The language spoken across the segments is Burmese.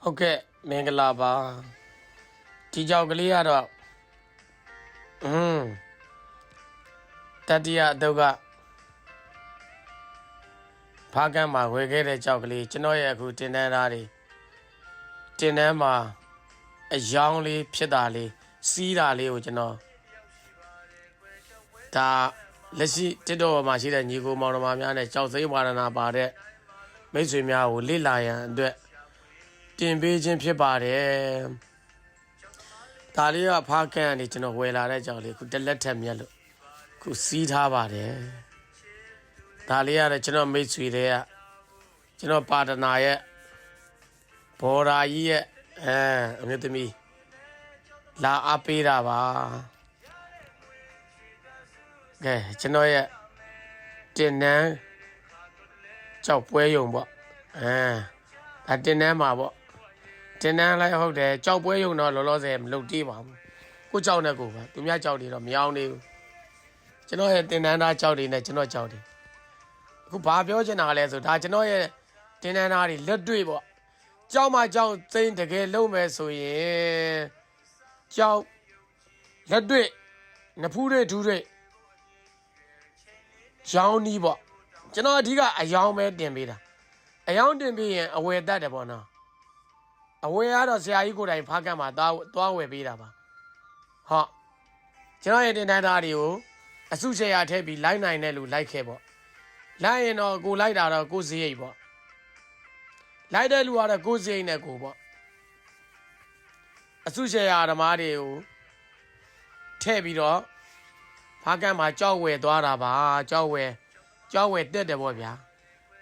ဟုတ်ကဲ့မင်္ဂလာပါဒီကြောက်ကလေးကတော့တတိယအတုပ်ကဖားကန်းမှာဝယ်ခဲ့တဲ့ကြောက်ကလေးကျွန်တော်ရဲ့အခုတင်တန်းသားတွေတင်တန်းမှာအယောင်လေးဖြစ်တာလေးစီးတာလေးကိုကျွန်တော်ဒါလက်ရှိတစ်တော်မှာရှိတဲ့ညီကိုမောင်နှမများနဲ့ကြောက်စိမ်းဝါဒနာပါတဲ့မိတ်ဆွေများကိုလေ့လာရန်အတွက်တင်ပေးခြင်းဖြစ်ပါတယ်ဒါလေးကဖားကန်းကနေကျွန်တော်ဝယ်လာတဲ့ကြောက်လေးခုတလက်ထက်မြက်လို့ခုစီးထားပါတယ်ဒါလေးရတယ်ကျွန်တော်မိတ်ဆွေတွေကကျွန်တော်ပါတနာရဲ့ဘော်ရာကြီးရဲ့အမျိုးသမီးလာအားပေးတာပါကဲကျွန်တော်ရဲ့တင်နန်းကြောက်ပွဲယုံပေါ့ဒါတင်နန်းမှာပေါ့တင်နန်းလိုက်ဟုတ်တယ်ကြောက်ပွဲယုံတော့လောလောဆယ်မလုပ်သေးပါဘူးကိုကြောက်နဲ့ကိုပါသူများကြောက်တွေတော့မအောင်သေးဘူးကျွန်တော်ရဲ့တင်နန်းသားကြောက်တွေနဲ့ကျွန်တော်ကြောက်တွေအခုဘာပြောချင်တာလဲဆိုဒါကျွန်တော်ရဲ့တင်နန်းသားတွေလက်တွေ့ပေါ့ကြောက်မှကြောက်သိမ်းတကယ်လုံးမယ်ဆိုရင်ကြောက်လက်တွေ့နဖူးတွေဒူးတွေရောင်းနီးပေါ့ကျွန်တော်အဓိကအယောင်ပဲတင်ပေးတာအယောင်တင်ပေးရင်အဝယ်တတ်တယ်ပေါ့နော်အဝယ်ကတော့ဆရာကြီးကိုယ်တိုင်ဖားကန့်မှာသွားဝယ်ပေးတာပါဟောကျွန်တော်ရဲ့တင်တန်းသားတွေကိုအစုရှယ်ယာထည့်ပြီးလိုက်နိုင်တဲ့လူလိုက်ခဲ့ပေါ့လိုက်ရင်တော့ကိုလိုက်တာတော့ကိုစရိတ်ပေါ့လိုက်တဲ့လူကတော့ကိုစရိတ်နဲ့ကိုပေါ့အစုရှယ်ယာဓမ္မတွေကိုထည့်ပြီးတော့ဖားကန့်မှာကြောက်ဝယ်သွားတာပါကြောက်ဝယ်တက်တယ်ပေါ့ဗျာ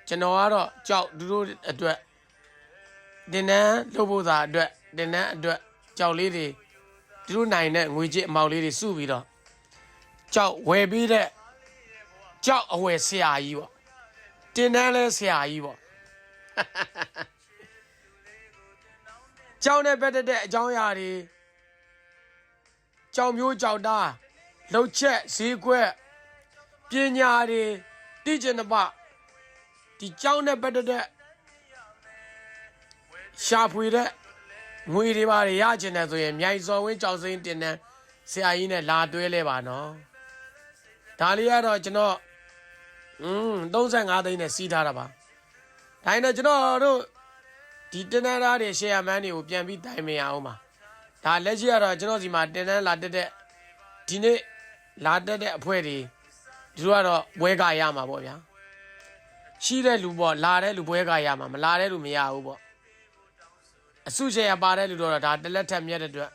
ကျွန်တော်ကတော့ကြောက်သူတို့အတွက်တင်နန်းလုပ်ဖို့သာအတွက်တင်နန်းအတွက်ကြောက်လေးတွေသူတို့နိုင်တဲ့ငွေကြေးအမောက်လေးတွေစုပြီးတော့ကြောက်ဝယ်ပြီးတဲ့ကြောက်အဝယ်ဆရာကြီးပေါ့တင်နန်းလဲဆရာကြီးပေါ့ကြောက်နဲ့ပတ်သက်တဲ့အကြောင်းအရာတွေကြောက်မျိုးကြောက်သားလှုပ်ချက်ဈေးကွက်ပညာတွေတိကျနပဒီကြောက်နဲ့ပတ်သက်တဲ့ရှာဖွေတဲ့ငွေတွေပါရချင်တယ်ဆိုရင်မြိုင်စော်ဝင်းကြောက်စိမ်းတင်တဲ့ဆရာကြီးနဲ့လာတွဲလဲပါနော်ဒါလေးကတော့ကျွန်တော်35သိန်းနဲ့စီးထားတာပါဒါရင်တော့ကျွန်တော်တို့ဒီတင်တန်းသားတွေရှယ်ယာမန်းတွေကိုပြန်ပြီးတိုင်မရအောင်ပါဒါလက်ရှိကတော့ကျွန်တော်စီမှာတင်တန်းလာတက်တဲ့ဒီနေ့လာတက်တဲ့အဖွဲ့တွေသူတို့ကတော့ဘွဲကရမှာပေါ့ဗျာရှိတဲ့လူပေါ့လာတဲ့လူဘွဲကရမှာမလာတဲ့လူမရဘူးပေါ့အစုရှယ်ယာပါတဲ့လူတော့ဒါတလက်ထက်မြက်တဲ့အတွက်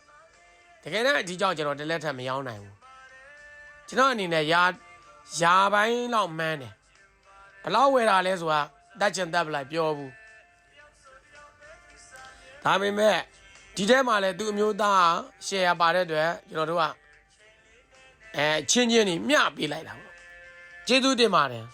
တကယ်တော့ဒီကြောင့်ကျွန်တော်တလက်ထက်မရောနိုင်ဘူးကျွန်တော်အနေနဲ့ယာပိုင်းလောက်မှန်းတယ်ဘလောက်ဝယ်တာလဲဆိုတာတတ်ချင်တတ်ပလိုက်ပြောဘူးဒါပေမဲ့ဒီထဲမှာလည်းသူအမျိုးသားရှယ်ယာပါတဲ့အတွက်ကျွန်တော်တို့ကချင်းချင်းนี่မျှပေးလိုက်တာပေါ့ကျေးဇူးတင်ပါတယ်